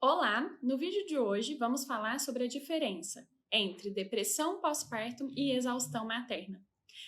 Olá! No vídeo de hoje vamos falar sobre a diferença entre depressão pós-parto e exaustão materna.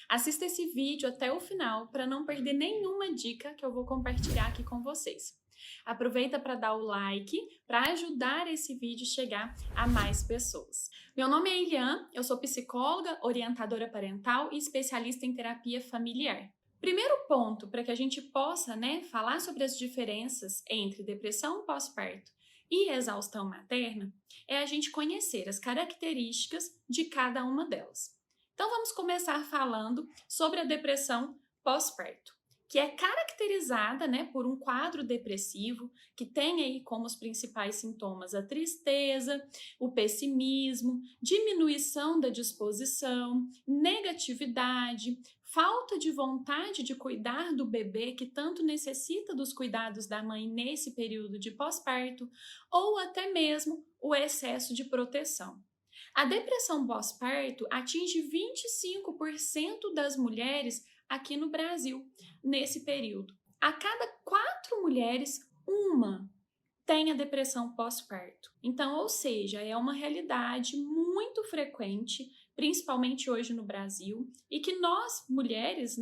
Assista esse vídeo até o final para não perder nenhuma dica que eu vou compartilhar aqui com vocês. Aproveita para dar o like para ajudar esse vídeo a chegar a mais pessoas. Meu nome é Eliane, eu sou psicóloga, orientadora parental e especialista em terapia familiar. Primeiro ponto para que a gente possa falar sobre as diferenças entre depressão pós-parto e exaustão materna é a gente conhecer as características de cada uma delas. Então vamos começar falando sobre a depressão pós-parto, que é caracterizada por um quadro depressivo que tem aí como os principais sintomas a tristeza, o pessimismo, diminuição da disposição, negatividade, falta de vontade de cuidar do bebê que tanto necessita dos cuidados da mãe nesse período de pós-parto, ou até mesmo o excesso de proteção. A depressão pós-parto atinge 25% das mulheres aqui no Brasil, nesse período. A cada 4 mulheres, uma tem a depressão pós-parto. Então, ou seja, é uma realidade muito frequente, principalmente hoje no Brasil, e que nós, mulheres,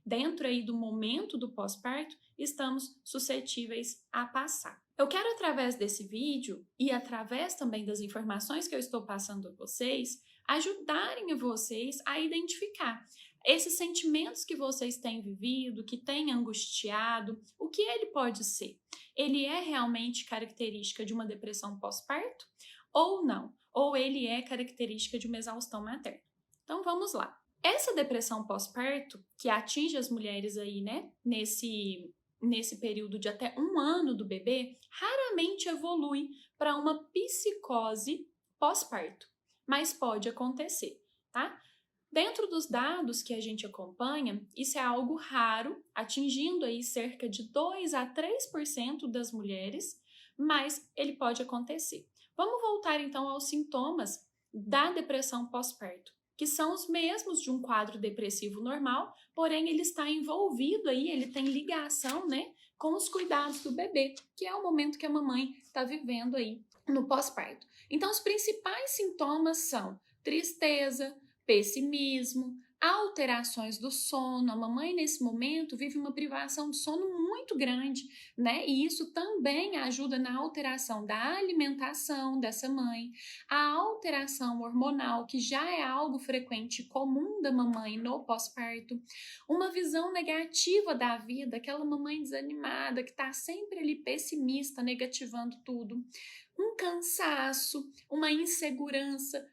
dentro aí do momento do pós-parto, estamos suscetíveis a passar. Eu quero, através desse vídeo e através também das informações que eu estou passando a vocês, ajudarem a vocês a identificar esses sentimentos que vocês têm vivido, que têm angustiado, o que ele pode ser? Ele é realmente característica de uma depressão pós-parto ou não? Ou ele é característica de uma exaustão materna? Então vamos lá. Essa depressão pós-parto, que atinge as mulheres aí, nesse período de até 1 ano do bebê, raramente evolui para uma psicose pós-parto, mas pode acontecer, tá? Dentro dos dados que a gente acompanha, isso é algo raro, atingindo aí cerca de 2 a 3% das mulheres, mas ele pode acontecer. Vamos voltar então aos sintomas da depressão pós-parto, que são os mesmos de um quadro depressivo normal, porém ele está envolvido aí, ele tem ligação, com os cuidados do bebê, que é o momento que a mamãe está vivendo aí no pós-parto. Então, os principais sintomas são tristeza, pessimismo, alterações do sono. A mamãe, nesse momento, vive uma privação de sono muito grande, E isso também ajuda na alteração da alimentação dessa mãe, a alteração hormonal, que já é algo frequente e comum da mamãe no pós-parto, uma visão negativa da vida, aquela mamãe desanimada, que está sempre ali pessimista, negativando tudo, um cansaço, uma insegurança,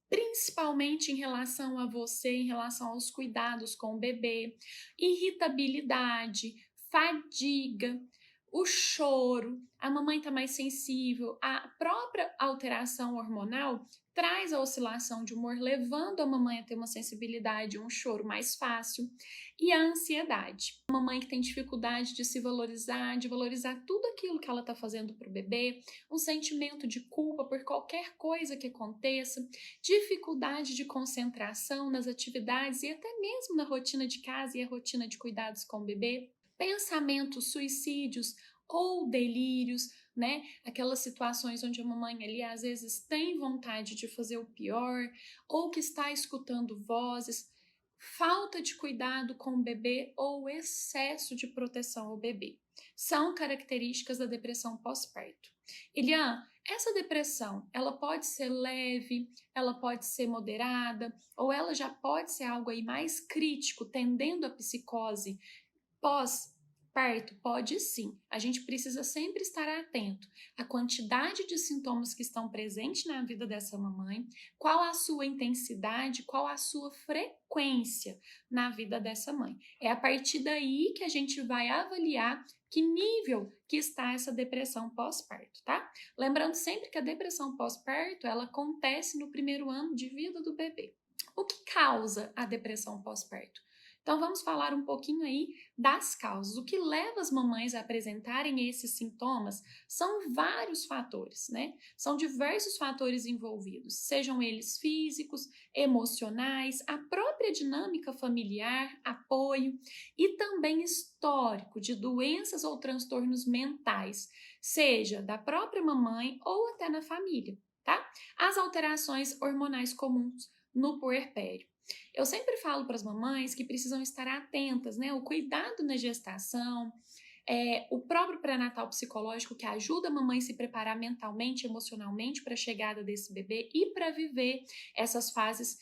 principalmente em relação a você, em relação aos cuidados com o bebê, irritabilidade, fadiga, o choro, a mamãe está mais sensível, a própria alteração hormonal traz a oscilação de humor, levando a mamãe a ter uma sensibilidade, um choro mais fácil, e a ansiedade. A mamãe que tem dificuldade de se valorizar, de valorizar tudo aquilo que ela está fazendo para o bebê, um sentimento de culpa por qualquer coisa que aconteça, dificuldade de concentração nas atividades e até mesmo na rotina de casa e a rotina de cuidados com o bebê, pensamentos suicídios ou delírios, Aquelas situações onde a mamãe ali às vezes tem vontade de fazer o pior ou que está escutando vozes, falta de cuidado com o bebê ou excesso de proteção ao bebê. São características da depressão pós-parto. Eliane, essa depressão, ela pode ser leve, ela pode ser moderada, ou ela já pode ser algo aí mais crítico, tendendo à psicose pós-parto? Pode sim. A gente precisa sempre estar atento à quantidade de sintomas que estão presentes na vida dessa mamãe, qual a sua intensidade, qual a sua frequência na vida dessa mãe. É a partir daí que a gente vai avaliar que nível que está essa depressão pós-parto, tá? Lembrando sempre que a depressão pós-parto, ela acontece no primeiro ano de vida do bebê. O que causa a depressão pós-parto? Então, vamos falar um pouquinho aí das causas. O que leva as mamães a apresentarem esses sintomas são vários fatores, São diversos fatores envolvidos, sejam eles físicos, emocionais, a própria dinâmica familiar, apoio e também histórico de doenças ou transtornos mentais, seja da própria mamãe ou até na família, tá? As alterações hormonais comuns no puerpério. Eu sempre falo para as mamães que precisam estar atentas, né? O cuidado na gestação, o próprio pré-natal psicológico que ajuda a mamãe a se preparar mentalmente, emocionalmente para a chegada desse bebê e para viver essas fases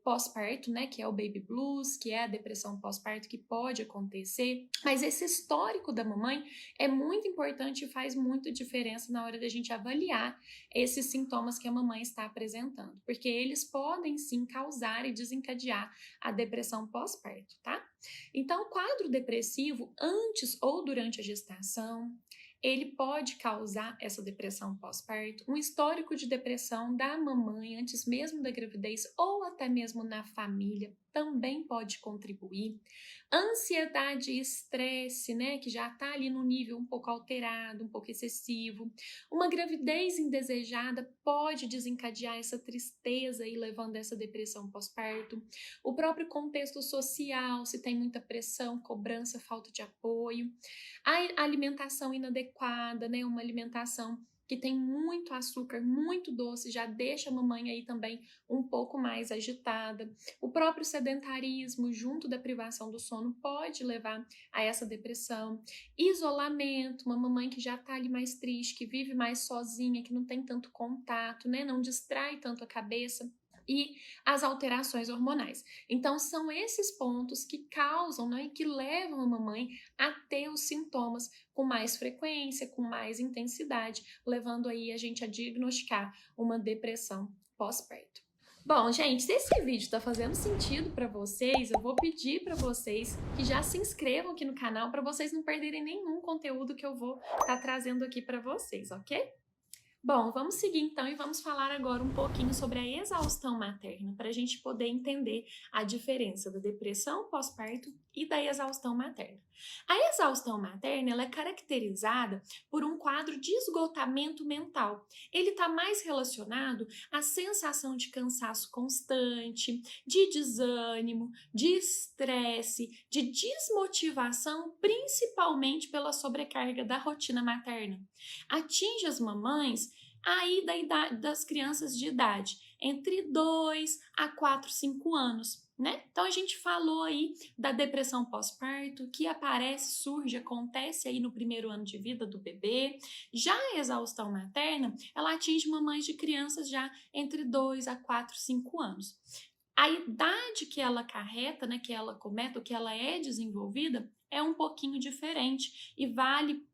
pós-parto, né, que é o baby blues, que é a depressão pós-parto que pode acontecer. Mas esse histórico da mamãe é muito importante e faz muita diferença na hora da gente avaliar esses sintomas que a mamãe está apresentando, porque eles podem sim causar e desencadear a depressão pós-parto, tá? Então, o quadro depressivo, antes ou durante a gestação, ele pode causar essa depressão pós-parto, um histórico de depressão da mamãe antes mesmo da gravidez ou até mesmo na família também pode contribuir. Ansiedade e estresse, né, que já está ali no nível um pouco alterado, um pouco excessivo. Uma gravidez indesejada pode desencadear essa tristeza e levando a essa depressão pós-parto. O próprio contexto social, se tem muita pressão, cobrança, falta de apoio. A alimentação inadequada, né, uma alimentação que tem muito açúcar, muito doce, já deixa a mamãe aí também um pouco mais agitada. O próprio sedentarismo, junto da privação do sono, pode levar a essa depressão. Isolamento, uma mamãe que já tá ali mais triste, que vive mais sozinha, que não tem tanto contato, né? Não distrai tanto a cabeça. E as alterações hormonais. Então, são esses pontos que causam, né, e que levam a mamãe a ter os sintomas com mais frequência, com mais intensidade, levando aí a gente a diagnosticar uma depressão pós-parto. Bom, gente, se esse vídeo está fazendo sentido para vocês, eu vou pedir para vocês que já se inscrevam aqui no canal para vocês não perderem nenhum conteúdo que eu vou estar trazendo aqui para vocês, ok? Bom, vamos seguir então e vamos falar agora um pouquinho sobre a exaustão materna, para a gente poder entender a diferença da depressão pós-parto e da exaustão materna. A exaustão materna ela é caracterizada por um quadro de esgotamento mental. Ele está mais relacionado à sensação de cansaço constante, de desânimo, de estresse, de desmotivação, principalmente pela sobrecarga da rotina materna. Atinge as mamães aí da idade das crianças de idade entre 2 a 4, 5 anos, né? Então a gente falou aí da depressão pós-parto, que aparece, surge, acontece aí no primeiro ano de vida do bebê. Já a exaustão materna, ela atinge mamães de crianças já entre 2 a 4, 5 anos. A idade que ela carreta, né, que ela cometa, que ela é desenvolvida, é um pouquinho diferente e vale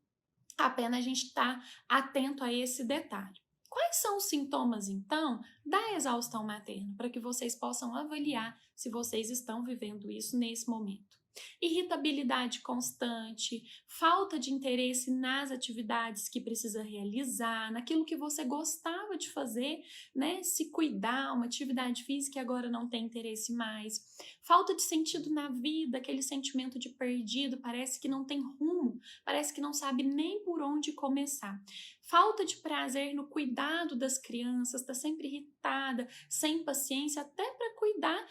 a pena a gente estar atento a esse detalhe. Quais são os sintomas, então, da exaustão materna, para que vocês possam avaliar se vocês estão vivendo isso nesse momento? Irritabilidade constante, falta de interesse nas atividades que precisa realizar, naquilo que você gostava de fazer, né? Se cuidar, uma atividade física e agora não tem interesse mais. Falta de sentido na vida, aquele sentimento de perdido, parece que não tem rumo, parece que não sabe nem por onde começar. Falta de prazer no cuidado das crianças, está sempre irritada, sem paciência, até para cuidar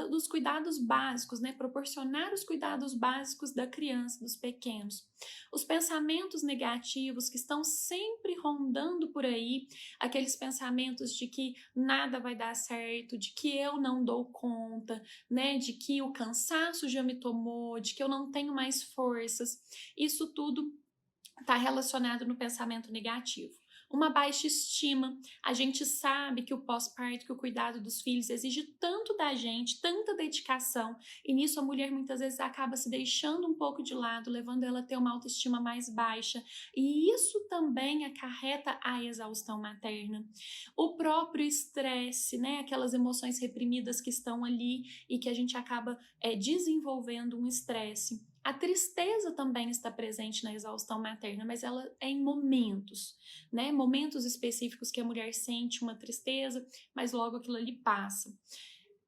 dos cuidados básicos, né? Proporcionar os cuidados básicos da criança, dos pequenos. Os pensamentos negativos que estão sempre rondando por aí, aqueles pensamentos de que nada vai dar certo, de que eu não dou conta, né? De que o cansaço já me tomou, de que eu não tenho mais forças. Isso tudo está relacionado no pensamento negativo. Uma baixa estima, a gente sabe que o pós-parto, que o cuidado dos filhos exige tanto da gente, tanta dedicação, e nisso a mulher muitas vezes acaba se deixando um pouco de lado, levando ela a ter uma autoestima mais baixa, e isso também acarreta a exaustão materna. O próprio estresse, né, aquelas emoções reprimidas que estão ali e que a gente acaba desenvolvendo um estresse. A tristeza também está presente na exaustão materna, mas ela é em momentos, né? Momentos específicos que a mulher sente uma tristeza, mas logo aquilo ali passa.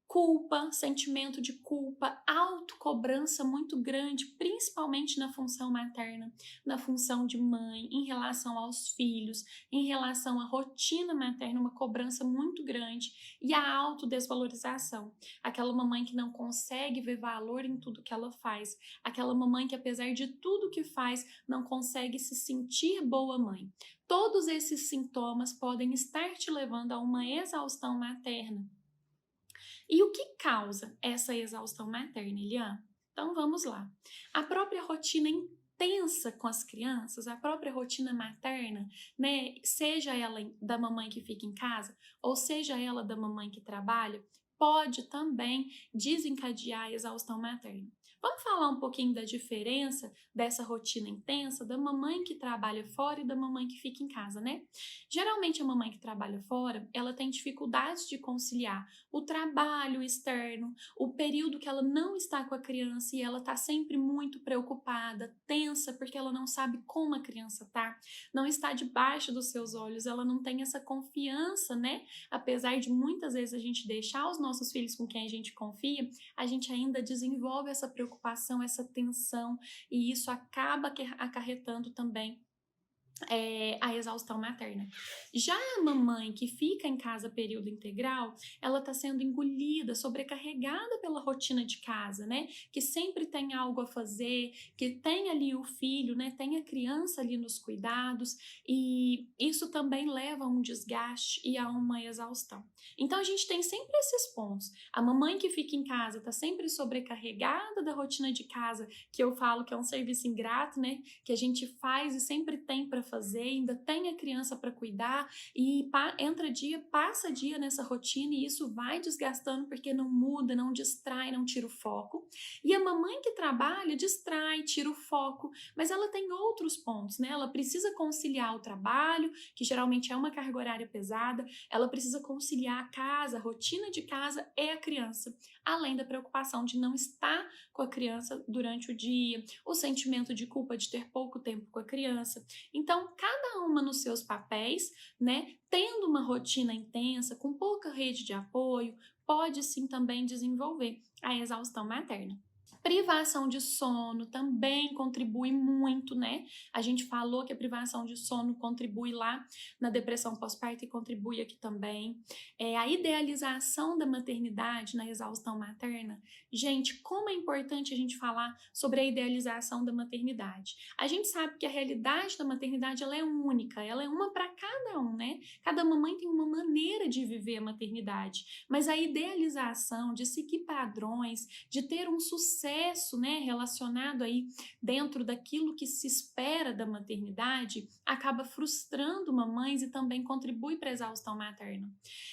Culpa, sentimento de culpa, autocobrança muito grande, principalmente na função materna, na função de mãe, em relação aos filhos, em relação à rotina materna, uma cobrança muito grande, e a autodesvalorização. Aquela mamãe que não consegue ver valor em tudo que ela faz, aquela mamãe que, apesar de tudo que faz, não consegue se sentir boa mãe. Todos esses sintomas podem estar te levando a uma exaustão materna. E o que causa essa exaustão materna, Eliane? Então vamos lá. A própria rotina intensa com as crianças, a própria rotina materna, né? Seja ela da mamãe que fica em casa, ou seja ela da mamãe que trabalha, pode também desencadear a exaustão materna. Vamos falar um pouquinho da diferença dessa rotina intensa da mamãe que trabalha fora e da mamãe que fica em casa, né? Geralmente a mamãe que trabalha fora, ela tem dificuldades de conciliar o trabalho externo, o período que ela não está com a criança e ela está sempre muito preocupada, tensa, porque ela não sabe como a criança está, não está debaixo dos seus olhos, ela não tem essa confiança, né? Apesar de muitas vezes a gente deixar os nossos filhos com quem a gente confia, a gente ainda desenvolve essa preocupação, essa tensão, e isso acaba acarretando também a exaustão materna. Já a mamãe que fica em casa período integral, ela está sendo engolida, sobrecarregada pela rotina de casa, né? Que sempre tem algo a fazer, que tem ali o filho, né? Tem a criança ali nos cuidados, e isso também leva a um desgaste e a uma exaustão. Então a gente tem sempre esses pontos. A mamãe que fica em casa está sempre sobrecarregada da rotina de casa, que eu falo que é um serviço ingrato, né? Que a gente faz e sempre tem para fazer, ainda tem a criança para cuidar, e entra dia, passa dia nessa rotina, e isso vai desgastando porque não muda, não distrai, não tira o foco. E a mamãe que trabalha distrai, tira o foco, mas ela tem outros pontos, né? Ela precisa conciliar o trabalho, que geralmente é uma carga horária pesada, ela precisa conciliar a casa, a rotina de casa e a criança, além da preocupação de não estar com a criança durante o dia, o sentimento de culpa de ter pouco tempo com a criança. Então, cada uma nos seus papéis, né, tendo uma rotina intensa, com pouca rede de apoio, pode sim também desenvolver a exaustão materna. Privação de sono também contribui muito, né? A gente falou que a privação de sono contribui lá na depressão pós-parto e contribui aqui também. A idealização da maternidade na exaustão materna. Gente, como é importante a gente falar sobre a idealização da maternidade. A gente sabe que a realidade da maternidade ela é única, ela é uma para cada um, né? Cada mamãe tem uma maneira de viver a maternidade, mas a idealização de seguir padrões, de ter um sucesso, né, relacionado aí dentro daquilo que se espera da maternidade, acaba frustrando mamães e também contribui para a exaustão materna.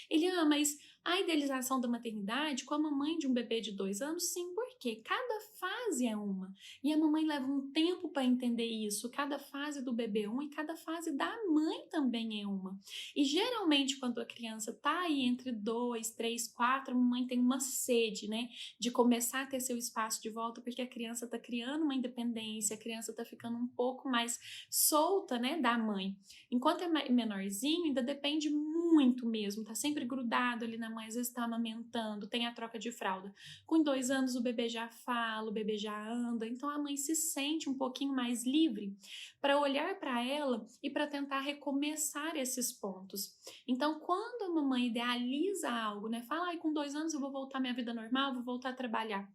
Eliana, mas a idealização da maternidade com a mamãe de um bebê de 2 anos, sim, porque cada fase é uma. E a mamãe leva um tempo para entender isso. Cada fase do bebê é uma e cada fase da mãe também é uma. E geralmente, quando a criança está aí entre 2, 3, 4, a mamãe tem uma sede, né, de começar a ter seu espaço de volta, porque a criança está criando uma independência, a criança está ficando um pouco mais solta, né, da mãe. Enquanto é menorzinho, ainda depende muito mesmo, tá sempre grudado ali na mãe, às vezes está amamentando, tem a troca de fralda. Com 2 anos o bebê já fala, o bebê já anda, então a mãe se sente um pouquinho mais livre para olhar para ela e para tentar recomeçar esses pontos. Então, quando a mamãe idealiza algo, né, fala, com 2 anos eu vou voltar à minha vida normal, vou voltar a trabalhar.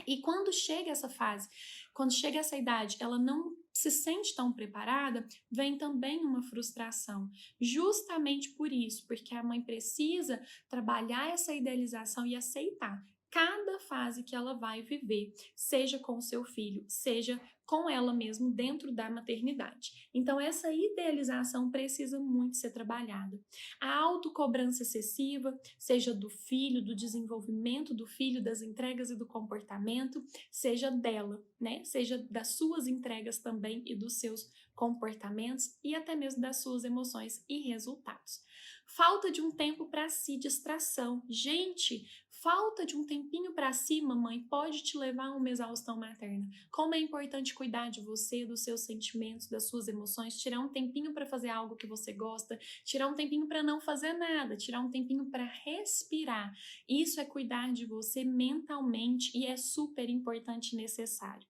E quando chega essa fase, quando chega essa idade, ela não se sente tão preparada, vem também uma frustração. Justamente por isso, porque a mãe precisa trabalhar essa idealização e aceitar cada fase que ela vai viver, seja com o seu filho, seja com ela mesma dentro da maternidade. Então, essa idealização precisa muito ser trabalhada. A autocobrança excessiva, seja do filho, do desenvolvimento do filho, das entregas e do comportamento, seja dela, né? Seja das suas entregas também e dos seus comportamentos e até mesmo das suas emoções e resultados. Falta de um tempo para si, distração. Gente, Falta de um tempinho para si, mamãe, pode te levar a uma exaustão materna. Como é importante cuidar de você, dos seus sentimentos, das suas emoções, tirar um tempinho para fazer algo que você gosta, tirar um tempinho para não fazer nada, tirar um tempinho para respirar. Isso é cuidar de você mentalmente e é super importante e necessário.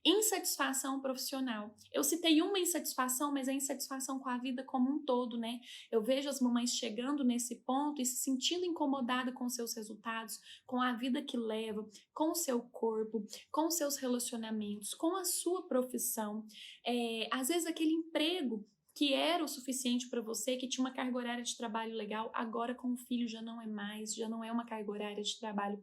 Insatisfação profissional. Eu citei uma insatisfação, mas é insatisfação com a vida como um todo, né? Eu vejo as mamães chegando nesse ponto e se sentindo incomodada com seus resultados, com a vida que leva, com o seu corpo, com os seus relacionamentos, com a sua profissão. Às vezes aquele emprego que era o suficiente para você, que tinha uma carga horária de trabalho legal, agora com o filho já não é mais, já não é uma carga horária de trabalho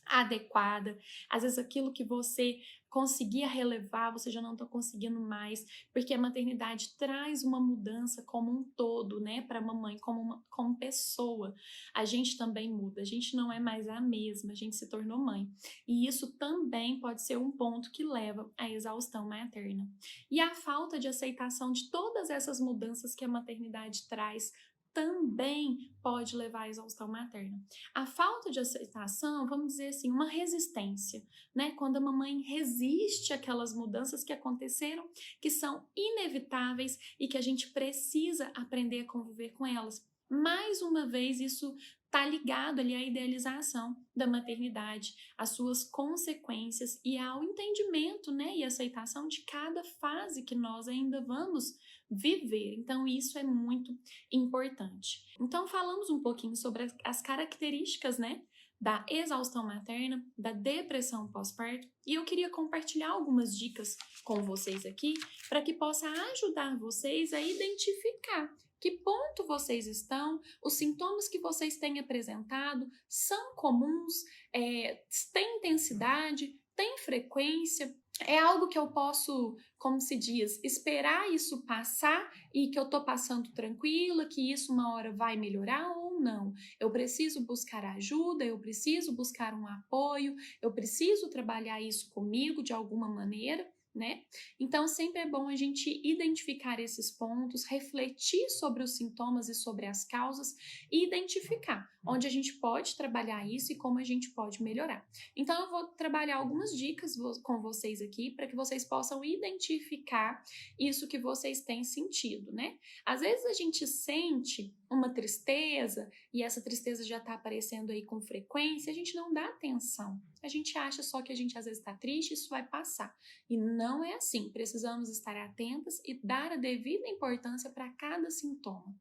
adequada. Às vezes aquilo que você conseguia relevar, você já não está conseguindo mais, porque a maternidade traz uma mudança como um todo, né, para a mamãe, como pessoa. A gente também muda, a gente não é mais a mesma, a gente se tornou mãe. E isso também pode ser um ponto que leva à exaustão materna. E a falta de aceitação de todas essas mudanças que a maternidade traz também pode levar à exaustão materna. A falta de aceitação, vamos dizer assim, uma resistência, né? Quando a mamãe resiste àquelas mudanças que aconteceram, que são inevitáveis e que a gente precisa aprender a conviver com elas. Mais uma vez, isso está ligado ali à idealização da maternidade, às suas consequências e ao entendimento, né, e aceitação de cada fase que nós ainda vamos viver. Então, isso é muito importante. Então, falamos um pouquinho sobre as características, né, da exaustão materna, da depressão pós-parto, e eu queria compartilhar algumas dicas com vocês aqui para que possa ajudar vocês a identificar que ponto vocês estão, os sintomas que vocês têm apresentado são comuns, têm intensidade, têm frequência. É algo que eu posso, como se diz, esperar isso passar e que eu tô passando tranquila, que isso uma hora vai melhorar ou não. Eu preciso buscar ajuda, eu preciso buscar um apoio, eu preciso trabalhar isso comigo de alguma maneira, né? Então, sempre é bom a gente identificar esses pontos, refletir sobre os sintomas e sobre as causas e identificar onde a gente pode trabalhar isso e como a gente pode melhorar. Então, eu vou trabalhar algumas dicas com vocês aqui para que vocês possam identificar isso que vocês têm sentido, né? Às vezes a gente sente uma tristeza e essa tristeza já está aparecendo aí com frequência, a gente não dá atenção. A gente acha só que a gente às vezes está triste e isso vai passar. E não é assim. Precisamos estar atentas e dar a devida importância para cada sintoma.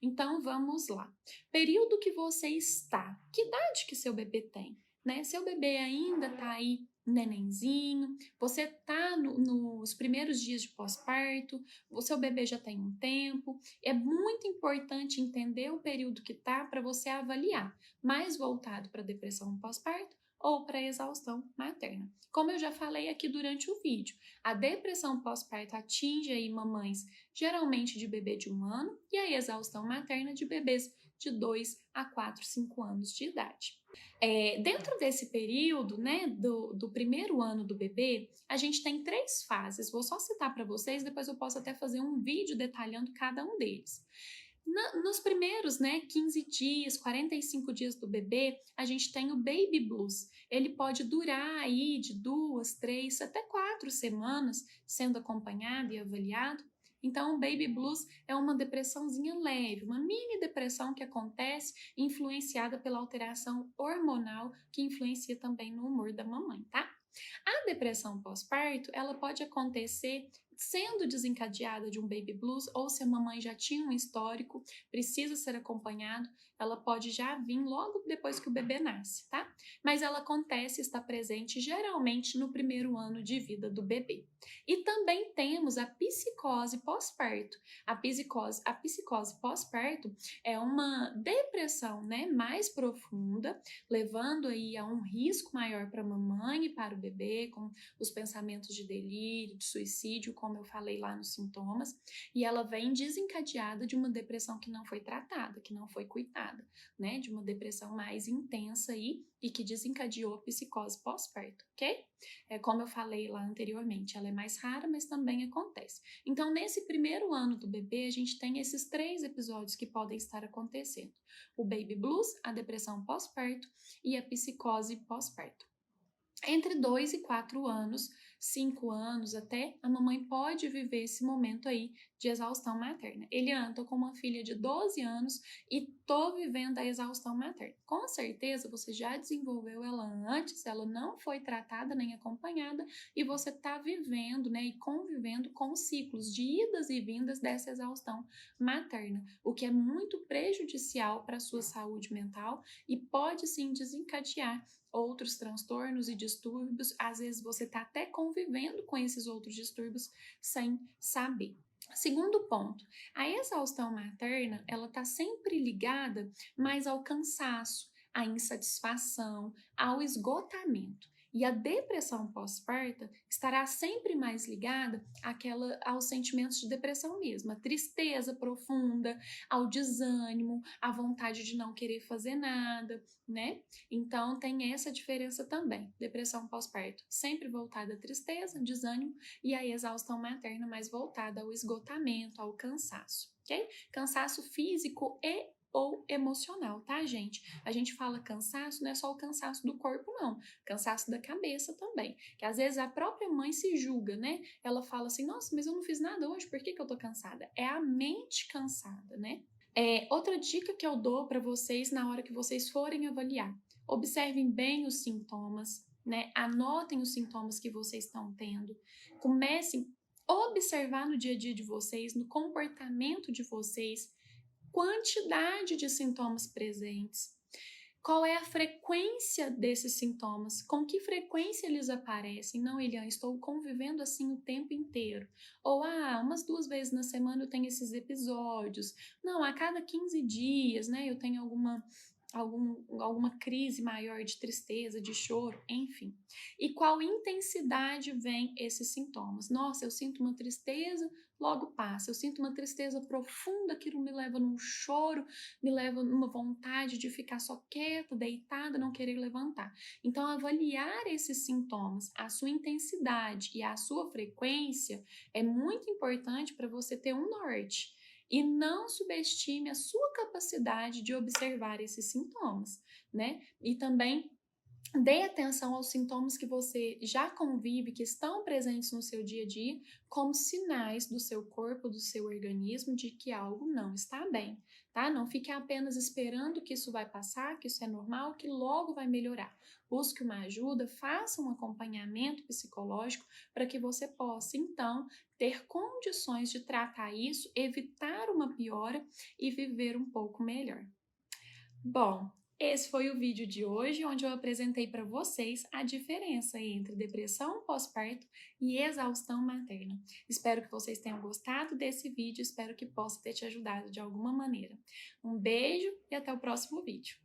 Então, vamos lá. Período que você está. Que idade que seu bebê tem? Né? Seu bebê ainda está aí nenenzinho, você está nos primeiros dias de pós-parto, o seu bebê já tem um tempo. É muito importante entender o período que está para você avaliar, mais voltado para depressão pós-parto ou para exaustão materna. Como eu já falei aqui durante o vídeo, a depressão pós-parto atinge aí mamães geralmente de bebê de 1 ano e a exaustão materna de bebês de 2 a 4, 5 anos de idade. Dentro desse período, né, do primeiro ano do bebê, a gente tem 3 fases. Vou só citar para vocês, depois eu posso até fazer um vídeo detalhando cada um deles. Nos primeiros, né, 15 dias, 45 dias do bebê, a gente tem o baby blues. Ele pode durar aí de 2, 3, até 4 semanas sendo acompanhado e avaliado. Então, o baby blues é uma depressãozinha leve, uma mini depressão que acontece influenciada pela alteração hormonal que influencia também no humor da mamãe, tá? A depressão pós-parto, ela pode acontecer sendo desencadeada de um baby blues ou se a mamãe já tinha um histórico, precisa ser acompanhado, ela pode já vir logo depois que o bebê nasce, tá? Mas ela acontece, está presente geralmente no primeiro ano de vida do bebê. E também temos a psicose pós-parto. A psicose pós-parto é uma depressão, né, mais profunda, levando aí a um risco maior para a mamãe e para o bebê, com os pensamentos de delírio, de suicídio, com como eu falei lá nos sintomas, e ela vem desencadeada de uma depressão que não foi tratada, que não foi cuidada, né? De uma depressão mais intensa aí e que desencadeou a psicose pós-parto, ok? Como eu falei lá anteriormente, ela é mais rara, mas também acontece. Então, nesse primeiro ano do bebê, a gente tem esses 3 episódios que podem estar acontecendo: o baby blues, a depressão pós-parto e a psicose pós-parto. Entre 2 e 4 anos, 5 anos até, a mamãe pode viver esse momento aí de exaustão materna. Eliana, tô com uma filha de 12 anos e tô vivendo a exaustão materna. Com certeza você já desenvolveu ela antes, ela não foi tratada nem acompanhada e você tá vivendo, né, e convivendo com ciclos de idas e vindas dessa exaustão materna, o que é muito prejudicial para a sua saúde mental e pode sim desencadear outros transtornos e distúrbios. Às vezes você está até convivendo com esses outros distúrbios sem saber. Segundo ponto, a exaustão materna, ela está sempre ligada mais ao cansaço, à insatisfação, ao esgotamento. E a depressão pós-parto estará sempre mais ligada aos sentimentos de depressão mesmo, a tristeza profunda, ao desânimo, à vontade de não querer fazer nada, né? Então tem essa diferença também. Depressão pós-parto sempre voltada à tristeza, desânimo, e a exaustão materna mais voltada ao esgotamento, ao cansaço, ok? Cansaço físico e ou emocional, tá, gente? A gente fala cansaço, não é só o cansaço do corpo, não. Cansaço da cabeça também. Que às vezes a própria mãe se julga, né? Ela fala assim, nossa, mas eu não fiz nada hoje, por que eu tô cansada? É a mente cansada, né? Outra dica que eu dou para vocês na hora que vocês forem avaliar: observem bem os sintomas, né? Anotem os sintomas que vocês estão tendo. Comecem a observar no dia a dia de vocês, no comportamento de vocês, quantidade de sintomas presentes. Qual é a frequência desses sintomas? Com que frequência eles aparecem? Não, Eliane, estou convivendo assim o tempo inteiro. Ou, umas 2 vezes na semana eu tenho esses episódios. Não, a cada 15 dias, né, eu tenho alguma crise maior de tristeza, de choro, enfim. E qual intensidade vem esses sintomas? Nossa, eu sinto uma tristeza, logo passa. Eu sinto uma tristeza profunda que me leva num choro, me leva numa vontade de ficar só quieta, deitada, não querer levantar. Então, avaliar esses sintomas, a sua intensidade e a sua frequência é muito importante para você ter um norte. E não subestime a sua capacidade de observar esses sintomas, né? E também dê atenção aos sintomas que você já convive, que estão presentes no seu dia a dia, como sinais do seu corpo, do seu organismo, de que algo não está bem, tá? Não fique apenas esperando que isso vai passar, que isso é normal, que logo vai melhorar. Busque uma ajuda, faça um acompanhamento psicológico para que você possa, então, ter condições de tratar isso, evitar uma piora e viver um pouco melhor. Bom, esse foi o vídeo de hoje, onde eu apresentei para vocês a diferença entre depressão pós-parto e exaustão materna. Espero que vocês tenham gostado desse vídeo, espero que possa ter te ajudado de alguma maneira. Um beijo e até o próximo vídeo.